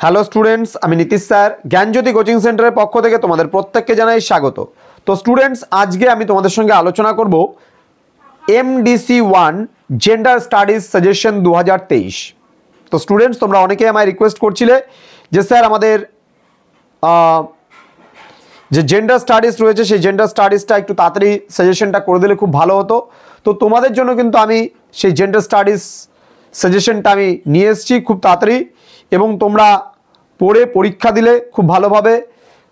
Hello students, আমি Nitish sir জ্ঞানজ্যোতি coaching সেন্টারের পক্ষ থেকে তোমাদের প্রত্যেককে জানাই স্বাগত। তো স্টুডেন্টস, আজকে আমি তোমাদের সঙ্গে আলোচনা করব MDC 1 জেন্ডার স্টাডিজ সাজেশন 2023। তো স্টুডেন্টস, তোমরা অনেকেই আমায় রিকোয়েস্ট করছিলে যে স্যার আমাদের যে জেন্ডার স্টাডিজ রয়েছে সেই জেন্ডার স্টাডিজটা একটু তাড়াতাড়ি সাজেশনটা করে দিলে খুব ভালো হতো। তো তোমাদের জন্য কিন্তু আমি সেই জেন্ডার স্টাডিজ সাজেশনটা আমি নিয়ে এসেছি খুব তাড়াতাড়ি, এবং তোমরা পড়ে পরীক্ষা দিলে খুব ভালোভাবে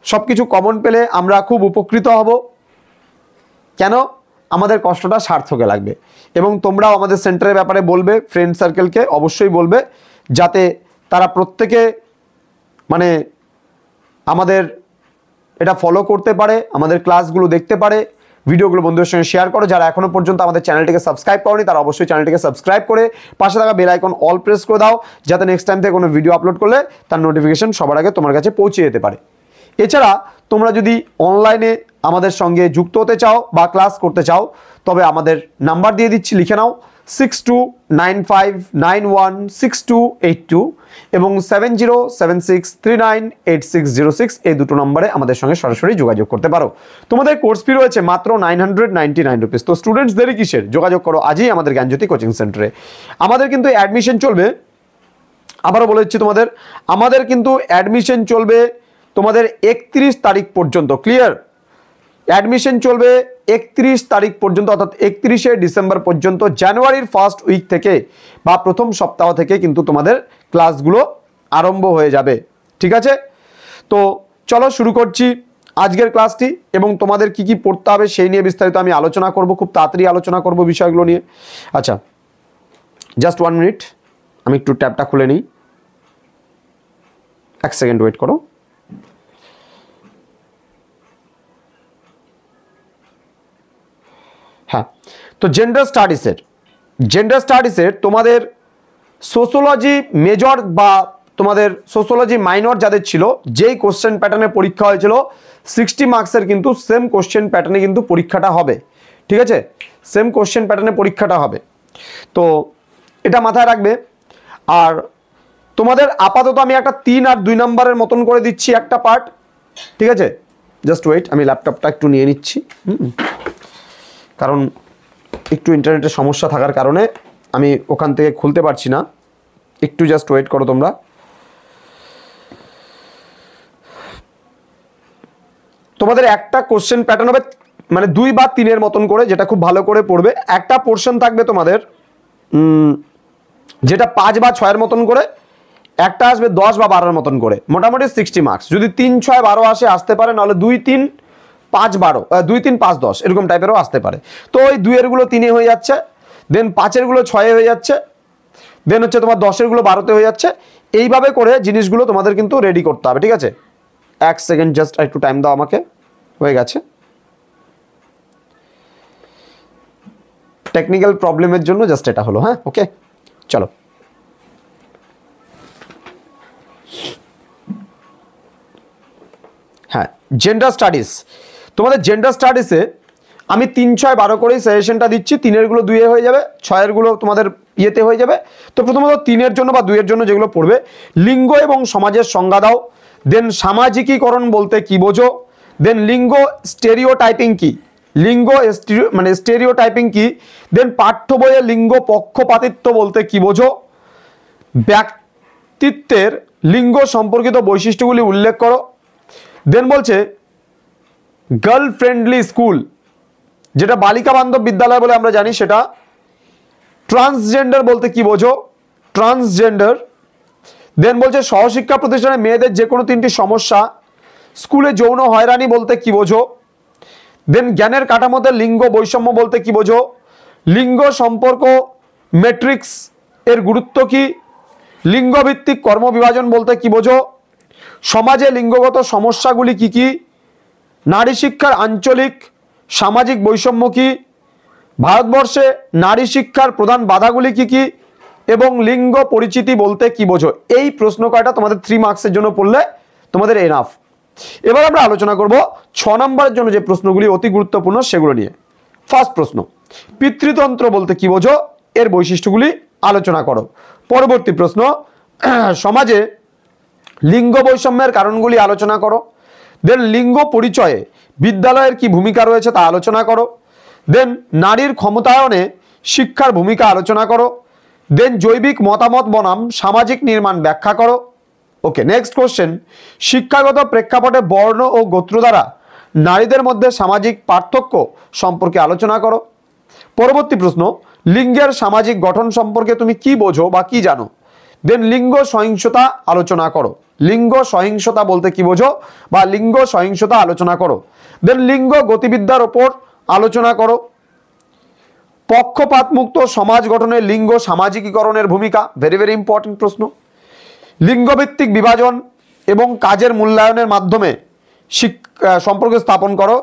সব কিছু কমন পেলে আমরা খুব উপকৃত হব। কেন? আমাদের কষ্টটা সার্থকে লাগবে, এবং তোমরাও আমাদের সেন্টারের ব্যাপারে বলবে, ফ্রেন্ড সার্কেলকে অবশ্যই বলবে, যাতে তারা প্রত্যেকে মানে আমাদের এটা ফলো করতে পারে, আমাদের ক্লাসগুলো দেখতে পারে, ভিডিওগুলো বন্ধুদের সঙ্গে শেয়ার করো। যারা এখনো পর্যন্ত আমাদের চ্যানেলটিকে সাবস্ক্রাইব করনি তারা অবশ্যই চ্যানেলটিকে সাবস্ক্রাইব করে পাশে থাকা বেল আইকন অল প্রেস করে দাও, যাতে নেক্সট টাইম থেকে কোনো ভিডিও আপলোড করলে তার নোটিফিকেশন সবার আগে তোমার কাছে পৌঁছে যেতে পারে। এছাড়া তোমরা যদি অনলাইনে আমাদের সঙ্গে যুক্ত হতে চাও বা ক্লাস করতে চাও, তবে আমাদের নাম্বার দিয়ে দিচ্ছি, লিখে নাও 6295916282 এবং 7076398606, এই দুটো নম্বরে আমাদের সঙ্গে সরাসরি যোগাযোগ করতে পারো। তোমাদের কোর্স ফি রয়েছে মাত্র 999 রুপিস। তো স্টুডেন্টস, দেরি কিসের? যোগাযোগ করো আজই আমাদের জ্ঞানজ্যোতি কোচিং সেন্টারে। আমাদের কিন্তু অ্যাডমিশন চলবে, আবারও বলে দিচ্ছি তোমাদের, আমাদের কিন্তু অ্যাডমিশন চলবে তোমাদের 31 তারিখ পর্যন্ত। ক্লিয়ার? অ্যাডমিশন চলবে 31 তারিখ পর্যন্ত, অর্থাৎ 31শে ডিসেম্বর পর্যন্ত। জানুয়ারির ফার্স্ট উইক থেকে বা প্রথম সপ্তাহ থেকে কিন্তু তোমাদের ক্লাসগুলো আরম্ভ হয়ে যাবে। ঠিক আছে? তো চলো শুরু করছি আজকের ক্লাসটি, এবং তোমাদের কি কি পড়তে হবে সেই নিয়ে বিস্তারিত আমি আলোচনা করব, খুব তাড়াতাড়ি আলোচনা করব বিষয়গুলো নিয়ে। আচ্ছা, জাস্ট 1 মিনিট, আমি একটু ট্যাবটা খুলে নিই, 1 সেকেন্ড ওয়েট করো। হ্যাঁ, তো জেন্ডার স্টাডিজের তোমাদের সোশ্যোলজি মেজর বা তোমাদের সোশ্যোলজি মাইনর যাদের ছিল, যেই কোশ্চেন প্যাটার্নে পরীক্ষা হয়েছিল 60 মার্কসের কিন্তু সেম কোশ্চেন প্যাটার্নে কিন্তু পরীক্ষাটা হবে। ঠিক আছে? সেম কোশ্চেন প্যাটার্নে পরীক্ষাটা হবে, তো এটা মাথায় রাখবে। আর তোমাদের আপাতত আমি একটা 3 আর 2 নম্বরের মতন করে দিচ্ছি একটা পার্ট। ঠিক আছে? জাস্ট ওয়েট, আমি ল্যাপটপটা একটু নিয়ে নিচ্ছি, কারণ একটু ইন্টারনেটের সমস্যা থাকার কারণে আমি ওখান থেকে খুলতে পারছি না। একটু জাস্ট ওয়েট করো তোমরা। তোমাদের একটা কোশ্চেন প্যাটার্ন হবে মানে 2 বা 3 মতন করে, যেটা খুব ভালো করে পড়বে। একটা পোর্শন থাকবে তোমাদের যেটা 5 বা 6 মতন করে, একটা আসবে 10 বা 12 মতন করে, মোটামুটি 60 মার্কস। যদি 3, 6, 12 আসতে পারে, নাহলে 2, 3, 5, 12, 2, 3, 5, 10 এরকম টাইপেরও আসতে পারে। তো ওই 2 এর গুলো 3 হয়ে যাচ্ছে, দেন 5 এর গুলো 6 হয়ে যাচ্ছে, দেন হচ্ছে তোমার 10 এর গুলো 12 হয়ে যাচ্ছে। এইভাবে করে জিনিসগুলো তোমাদের কিন্তু রেডি করতে হবে। ঠিক আছে? 1 সেকেন্ড, জাস্ট একটু টাইম দাও আমাকে। হয়ে গেছে, টেকনিক্যাল প্রবলেমের জন্য জাস্ট এটা হলো। হ্যাঁ, ওকে, চলো। হ্যাঁ, জেন্ডার স্টাডিজ, তোমাদের জেন্ডার স্টাডিজে আমি 3, 6, 12 করেই সাজেশনটা দিচ্ছি। 3 এর গুলো 2 হয়ে যাবে, 6 এর গুলো তোমাদের ইয়েতে হয়ে যাবে। তো প্রথমত 3 এর জন্য বা 2 এর জন্য যেগুলো পড়বে, লিঙ্গ এবং সমাজের সংজ্ঞা দাও, দেন সামাজিকীকরণ বলতে কি বোঝো, দেন লিঙ্গ স্টেরিওটাইপিং কি, মানে স্টেরিওটাইপিং কি, দেন পাঠ্য বইয়ে লিঙ্গ পক্ষপাতিত্ব বলতে কি বোঝো, ব্যক্তিত্বের লিঙ্গ সম্পর্কিত বৈশিষ্ট্যগুলি উল্লেখ করো। দেন বলছে গার্ল ফ্রেন্ডলি স্কুল, যেটা বালিকা বান্ধব বিদ্যালয় বলে আমরা জানি, সেটা। ট্রান্সজেন্ডার বলতে কি বোঝো, ট্রান্সজেন্ডার। দেন বলছে সহশিক্ষা প্রতিষ্ঠানে মেয়েদের যে কোনো 3টি সমস্যা, স্কুলে যৌন হয়রানি বলতে কি বোঝো। দেন জ্ঞানের কাঠামোতে লিঙ্গ বৈষম্য বলতে কি বোঝো, লিঙ্গ সম্পর্ক ম্যাট্রিক্স এর গুরুত্ব কি, লিঙ্গভিত্তিক কর্মবিভাজন বলতে কি বোঝো, সমাজে লিঙ্গগত সমস্যাগুলি কি কি, নারী শিক্ষার আঞ্চলিক সামাজিক বৈষম্য কি, ভারতবর্ষে নারী শিক্ষার প্রধান বাধাগুলি কি কি, এবং লিঙ্গ পরিচিতি বলতে কি বোঝো। এই প্রশ্ন কয়টা তোমাদের 3 মার্কসের জন্য পড়লে তোমাদের এনাফ। এবার আমরা আলোচনা করব 6 নম্বরের জন্য যে প্রশ্নগুলি অতি গুরুত্বপূর্ণ সেগুলো নিয়ে। ফার্স্ট প্রশ্ন, পিতৃতন্ত্র বলতে কি বোঝো, এর বৈশিষ্ট্যগুলি আলোচনা করো। পরবর্তী প্রশ্ন, সমাজে লিঙ্গ বৈষম্যের কারণগুলি আলোচনা করো। দেন লিঙ্গ পরিচয়ে বিদ্যালয়ের কি ভূমিকা রয়েছে তা আলোচনা করো। দেন নারীর ক্ষমতায়নে শিক্ষার ভূমিকা আলোচনা করো। দেন জৈবিক মতামত বনাম সামাজিক নির্মাণ ব্যাখ্যা করো। ওকে, নেক্সট কোশ্চেন, শিক্ষাগত প্রেক্ষাপটে বর্ণ ও গোত্র দ্বারা নারীদের মধ্যে সামাজিক পার্থক্য সম্পর্কে আলোচনা করো। পরবর্তী প্রশ্ন, লিঙ্গের সামাজিক গঠন সম্পর্কে তুমি কি বোঝো বা কি জানো। দেন লিঙ্গ সহিংসতা আলোচনা করো। লিঙ্গ সহিংসতা বলতে কি বোঝো বা লিঙ্গ সহিংসতা আলোচনা করো। দেন লিঙ্গ গতিবিদ্যার ওপর আলোচনা করো। পক্ষপাত মুক্ত সমাজ গঠনে লিঙ্গ সামাজিকীকরণের ভূমিকা, ভেরি ভেরি ইম্পর্টেন্ট প্রশ্ন। লিঙ্গভিত্তিক বিভাজন এবং কাজের মূল্যায়নের মাধ্যমে সম্পর্ক স্থাপন করো।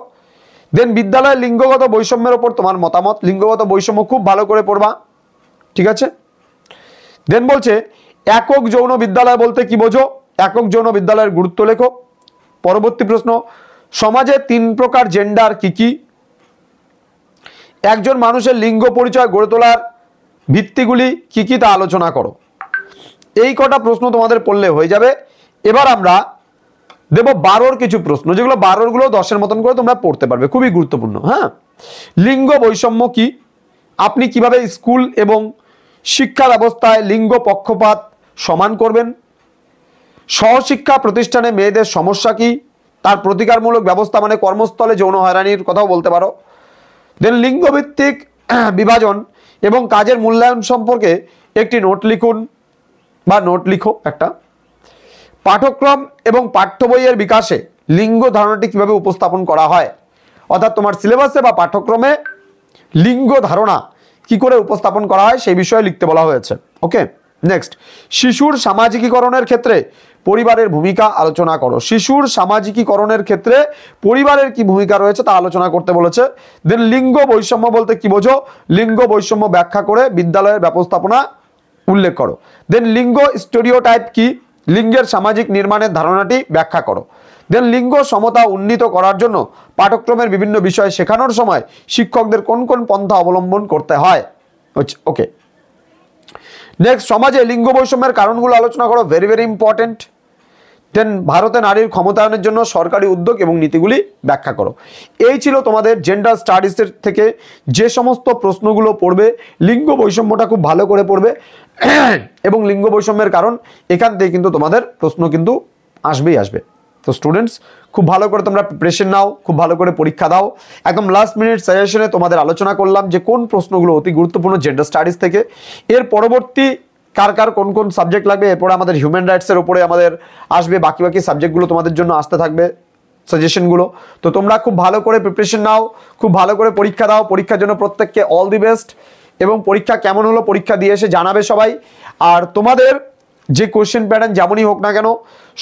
দেন বিদ্যালয়ে লিঙ্গগত বৈষম্যের ওপর তোমার মতামত। লিঙ্গগত বৈষম্য খুব ভালো করে পড়বা, ঠিক আছে। দেন বলছে একক যৌন বিদ্যালয় বলতে কি বোঝো, একক যৌন বিদ্যালয়ের গুরুত্ব লেখো। পরবর্তী প্রশ্ন, সমাজে 3 প্রকার জেন্ডার কি কি। একজন মানুষের লিঙ্গ পরিচয় গড়ে তোলার ভিত্তিগুলি কি কি তা আলোচনা করো। এই কটা প্রশ্ন তোমাদের পড়লে হয়ে যাবে। এবার আমরা দেব 12 কিছু প্রশ্ন, যেগুলো 12 10-এর মতন করে তোমরা পড়তে পারবে, খুবই গুরুত্বপূর্ণ। হ্যাঁ, লিঙ্গ বৈষম্য কি, আপনি কিভাবে স্কুল এবং শিক্ষা ব্যবস্থায় লিঙ্গ পক্ষপাত সমান করবেন, সহশিক্ষা প্রতিষ্ঠানে মেয়েদের সমস্যা কি, তার প্রতিকারমূলক ব্যবস্থা মানে কর্মস্থলে যৌন হয়রানির কথাও বলতে পারো। দেন লিঙ্গভিত্তিক বিভাজন এবং কাজের মূল্যায়ন সম্পর্কে একটি নোট লিখুন বা নোট লিখো একটা। পাঠ্যক্রম এবং পাঠ্য বইয়ের বিকাশে লিঙ্গ ধারণাটি কিভাবে উপস্থাপন করা হয়, অর্থাৎ তোমার সিলেবাসে বা পাঠ্যক্রমে লিঙ্গ ধারণা কি করে উপস্থাপন করা হয় সেই বিষয়ে লিখতে বলা হয়েছে। ওকে, নেক্সট, শিশুর সামাজিকীকরণের ক্ষেত্রে পরিবারের ভূমিকা আলোচনা করো। শিশুর সামাজিকীকরণের ক্ষেত্রে পরিবারের কি ভূমিকা রয়েছে তা আলোচনা করতে বলেছে। দেন লিঙ্গ বৈষম্য বলতে কি বোঝো, লিঙ্গ বৈষম্য ব্যাখ্যা করে বিদ্যালয়ের ব্যবস্থাপনা উল্লেখ করো। দেন লিঙ্গ স্টেরিওটাইপ কি, লিঙ্গের সামাজিক নির্মাণের ধারণাটি ব্যাখ্যা করো। দেন লিঙ্গ সমতা উন্নীত করার জন্য পাঠ্যক্রমের বিভিন্ন বিষয় শেখানোর সময় শিক্ষকদের কোন কোন পন্থা অবলম্বন করতে হয়। ওকে, নেক্সট, সমাজে লিঙ্গ বৈষম্যের কারণগুলো আলোচনা করো, ভেরি ভেরি ইম্পর্টেন্ট। দেন ভারতে নারীর ক্ষমতায়নের জন্য সরকারি উদ্যোগ এবং নীতিগুলি ব্যাখ্যা করো। এই ছিল তোমাদের জেন্ডার স্টাডিজের থেকে যে সমস্ত প্রশ্নগুলো পড়বে। লিঙ্গ বৈষম্যটা খুব ভালো করে পড়বে এবং লিঙ্গ বৈষম্যের কারণ এখান থেকে কিন্তু তোমাদের প্রশ্ন কিন্তু আসবেই আসবে। তো স্টুডেন্টস, খুব ভালো করে তোমরা প্রিপারেশন নাও, খুব ভালো করে পরীক্ষা দাও। একদম লাস্ট মিনিট সাজেশনে তোমাদের আলোচনা করলাম যে কোন প্রশ্নগুলো অতি গুরুত্বপূর্ণ জেন্ডার স্টাডিজ থেকে। এর পরবর্তী কার কার কোন কোন সাবজেক্ট লাগবে, এরপরে আমাদের হিউম্যান রাইটসের উপরে আমাদের আসবে, বাকি বাকি সাবজেক্টগুলো তোমাদের জন্য আসতে থাকবে সাজেশনগুলো। তো তোমরা খুব ভালো করে প্রিপারেশন নাও, খুব ভালো করে পরীক্ষা দাও। পরীক্ষার জন্য প্রত্যেককে অল দি বেস্ট, এবং পরীক্ষা কেমন হলো পরীক্ষা দিয়ে এসে জানাবে সবাই। আর তোমাদের যে কোশ্চেন প্যাটার্ন যেমনই হোক না কেন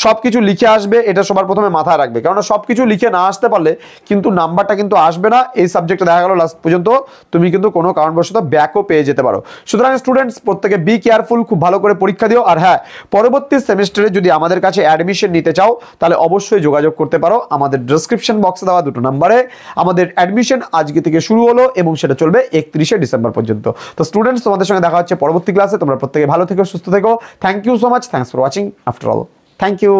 সব কিছু লিখে আসবে, এটা সবার প্রথমে মাথায় রাখবে, কেননা সব কিছু লিখে না আসতে পারলে কিন্তু নাম্বারটা কিন্তু আসবে না। এই সাবজেক্টে দেখা গেল লাস্ট পর্যন্ত তুমি কিন্তু কোনো কারণবশত ব্যাকও পেয়ে যেতে পারো। সুতরাং স্টুডেন্টস, প্রত্যেকে বি কেয়ারফুল, খুব ভালো করে পরীক্ষা দিও। আর হ্যাঁ, পরবর্তী সেমিস্টারে যদি আমাদের কাছে অ্যাডমিশন নিতে চাও তাহলে অবশ্যই যোগাযোগ করতে পারো আমাদের ডেসক্রিপশন বক্সে দেওয়া 2 নম্বরে। আমাদের অ্যাডমিশন আজকে থেকে শুরু হলো এবং সেটা চলবে 31শে ডিসেম্বর পর্যন্ত। তো স্টুডেন্টস, তোমাদের সঙ্গে দেখা হচ্ছে পরবর্তী ক্লাসে। তোমরা প্রত্যেকে ভালো থেকো, সুস্থ থেকো। Thank you so much, thanks for watching after all, thank you.